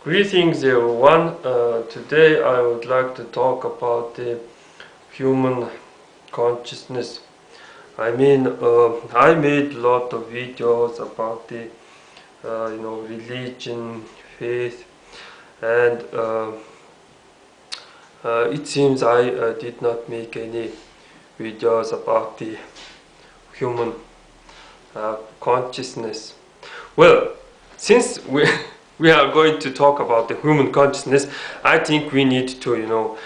Greetings everyone. Today I would like to talk about the human consciousness. I made a lot of videos about the religion, faith, and it seems I did not make any videos about the human consciousness. Well, since we are going to talk about the human consciousness, I think we need to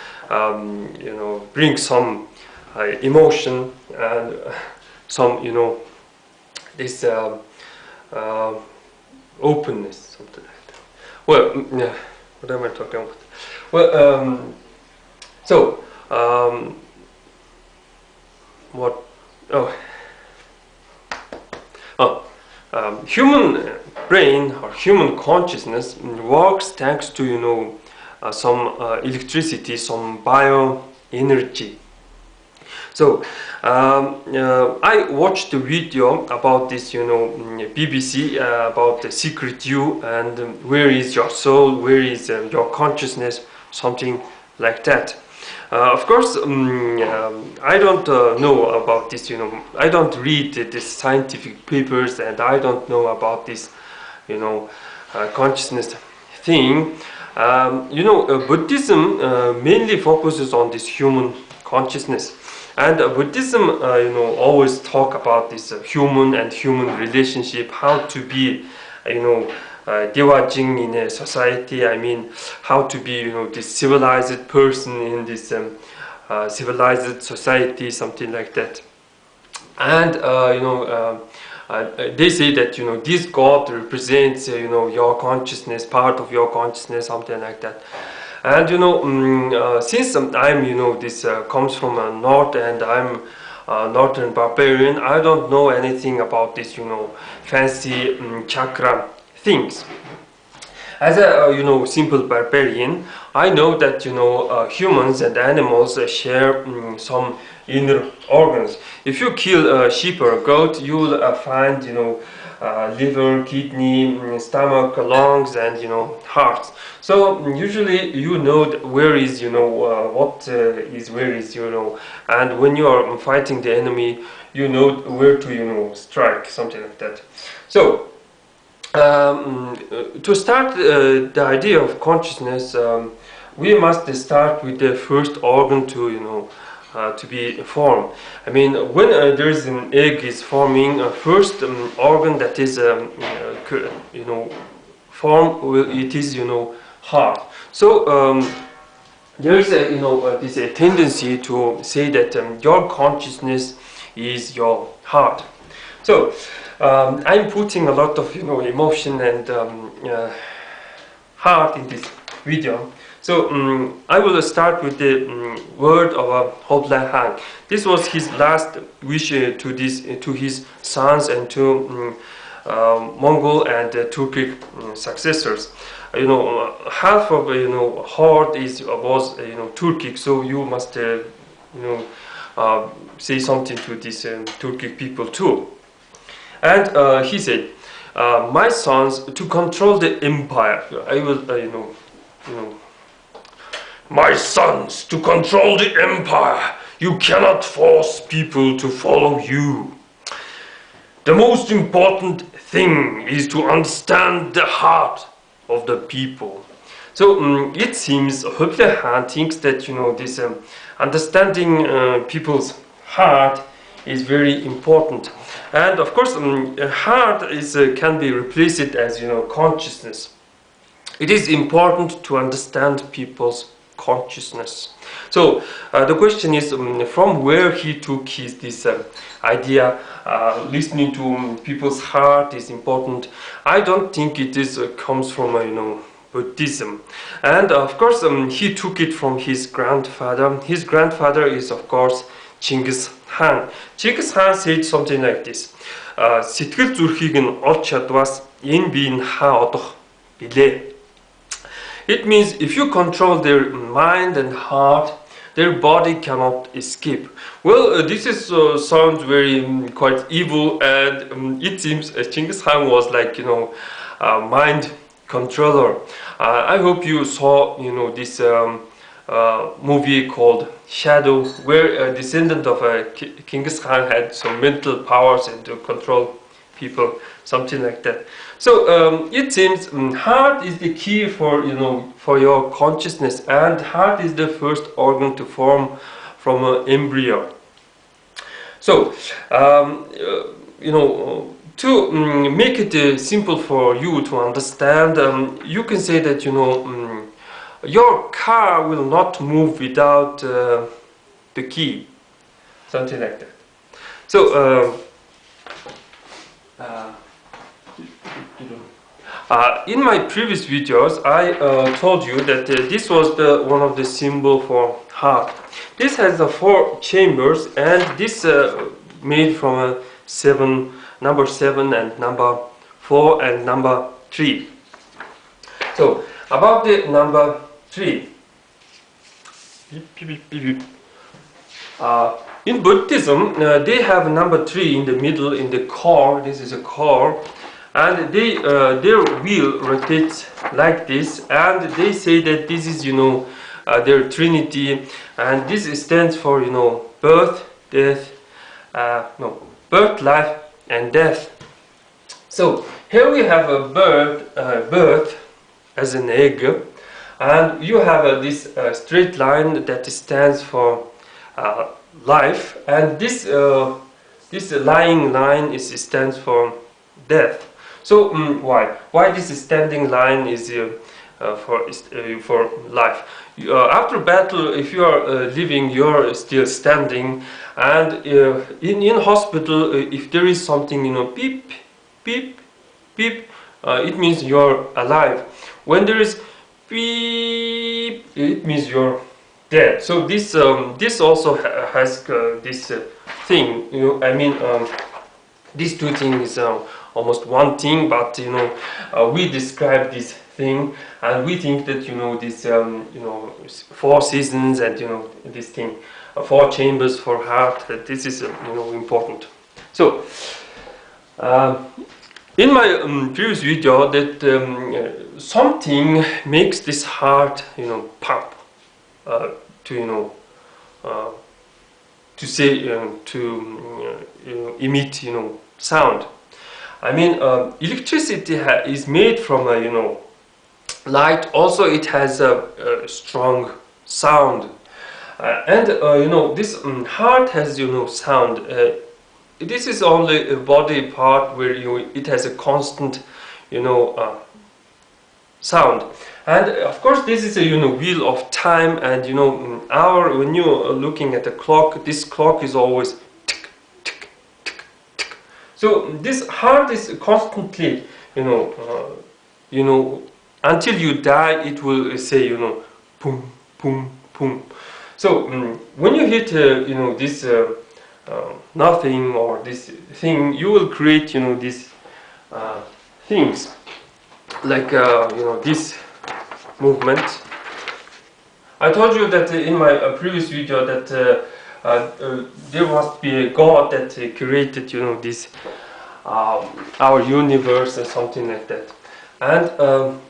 bring some emotion and some this openness, something like that. Well, what am I talking about? Well, what? Human brain or human consciousness works thanks to some electricity, some bioenergy. So I watched a video about this, BBC about the secret you and where is your soul, where is your consciousness, something like that. Of course, I don't know about this, I don't read the scientific papers, and I don't know about this, consciousness thing. Buddhism mainly focuses on this human consciousness. And Buddhism, always talk about this human and human relationship, how to be, Dewajing in a society. I mean, how to be, this civilized person in this civilized society, something like that. And they say that this God represents your consciousness, part of your consciousness, something like that. And since I'm this comes from north, and I'm northern barbarian, I don't know anything about this fancy chakra things. As a simple barbarian, I know that humans and animals share some inner organs. If you kill a sheep or a goat, you will find liver, kidney, stomach, lungs, and heart. So usually where is what is where is and when you are fighting the enemy, you know where to strike, something like that. So to start the idea of consciousness, we must start with the first organ to be formed. I mean, when there is an egg is forming, first organ that is formed, it is heart. So there is this tendency to say that your consciousness is your heart. So I'm putting a lot of emotion and heart in this video. So I will start with the word of Khubilai. This was his last wish to his sons and to Mongol and Turkic successors. Half of heart was Turkic, so you must say something to these Turkic people too. And he said, "My sons, to control the empire, I will my sons, to control the empire, you cannot force people to follow you. The most important thing is to understand the heart of the people." So it seems Khubilai thinks that this understanding people's heart is very important. And of course, heart can be replaced as consciousness. It is important to understand people's consciousness. So the question is, from where he took this idea. Listening to people's heart is important. I don't think it comes from Buddhism. And of course, he took it from his grandfather. His grandfather is, of course, Chingghis. Chingghis said something like this: "Setgel Zurhiig chadvaas odoh bilee." It means if you control their mind and heart, their body cannot escape. Well, this sounds very quite evil, and it seems Chingghis was like mind controller. I hope you saw, you know, this movie called Shadow, where a descendant of Chingghis Khan had some mental powers and to control people, something like that. So it seems heart is the key for, you know, for your consciousness, and heart is the first organ to form from an embryo. So you know, to make it simple for you to understand, you can say that, you know, your car will not move without the key, something like that. So in my previous videos, I told you that this was one of the symbol for heart. This has the 4 chambers, and this made from number 7 and number 4 and number 3. So about the number 3. In Buddhism, they have number 3 in the middle, in the core. This is a core, and their wheel rotates like this, and they say that this is, you know, their trinity, and this stands for, you know, birth, death, birth, life, and death. So here we have a birth as an egg, and you have this straight line that stands for life, and this lying line stands for death. So why this standing line is for life? After battle, if you are living, you are still standing, and in hospital, if there is something, you know, beep, beep, beep, it means you are alive. When there is beep, it means you're dead. So this also has this thing, you know, I mean, these two things almost one thing, but, you know, we describe this thing, and we think that, you know, this you know, 4 seasons, and, you know, this thing, 4 chambers for heart, that this is you know, important. So in my previous video, that something makes this heart, you know, pump to, you know, to say, to you know, emit, you know, sound. I mean, electricity is made from a, you know, light. Also, it has a strong sound, and you know, this heart has, you know, sound. This is only a body part where it has a constant, you know, sound. And of course, this is a, you know, wheel of time, and, you know, when you are looking at the clock, this clock is always tick, tick, tick, tick. So this heart is constantly, you know, until you die, it will say, you know, boom, boom, boom. So when you hit, you know, this nothing or this thing, you will create, you know, these things like, you know, this movement. I told you that in my previous video that there must be a God that created, you know, this our universe or something like that. And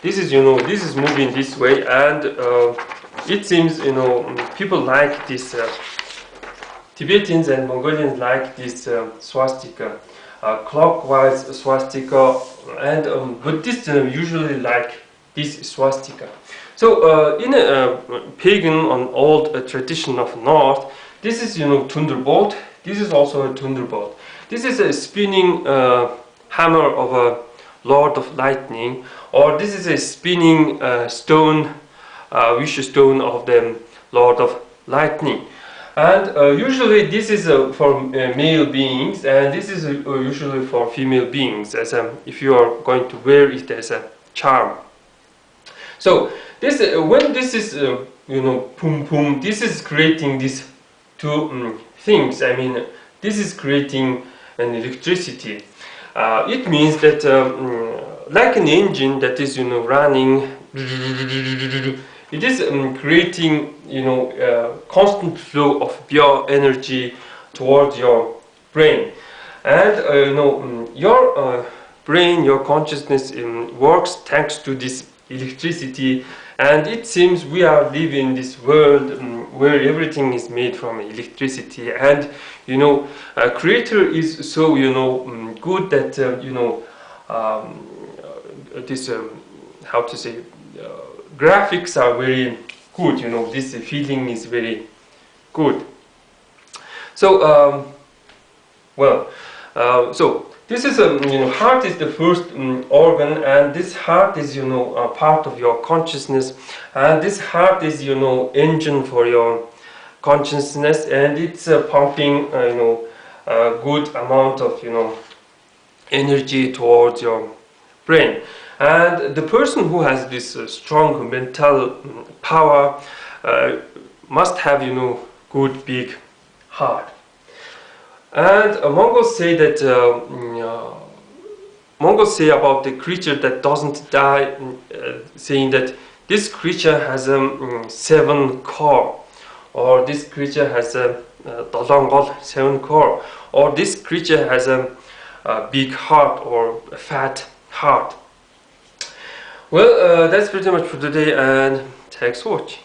this is, you know, this is moving this way, and it seems, you know, people like this. Tibetans and Mongolians like this swastika, clockwise swastika, and Buddhists usually like this swastika. So in a pagan on old tradition of North, this is, you know, thunderbolt. This is also a thunderbolt. This is a spinning hammer of a Lord of Lightning, or this is a spinning stone, wish stone of the Lord of Lightning. And usually this is for male beings, and this is usually for female beings, as if you are going to wear it as a charm. So this when this is you know, pum pum, this is creating these two things. I mean, this is creating an electricity. It means that like an engine that is, you know, running, it is creating, you know, constant flow of pure energy towards your brain. And you know, your brain, your consciousness works thanks to this electricity. And it seems we are living in this world where everything is made from electricity. And you know, Creator is so good that this how to say graphics are very good. You know, this feeling is very good. So so this is heart is the first organ, and this heart is a part of your consciousness, and this heart is engine for your consciousness, and it's pumping a good amount of energy towards your brain. And the person who has this strong mental power must have good big heart. And Mongols say that Mongols say about the creature that doesn't die, saying that this creature has a 7 core, or this creature has a 7 core, or this creature has a big heart or a fat heart. Well, that's pretty much for today, and thanks for watching.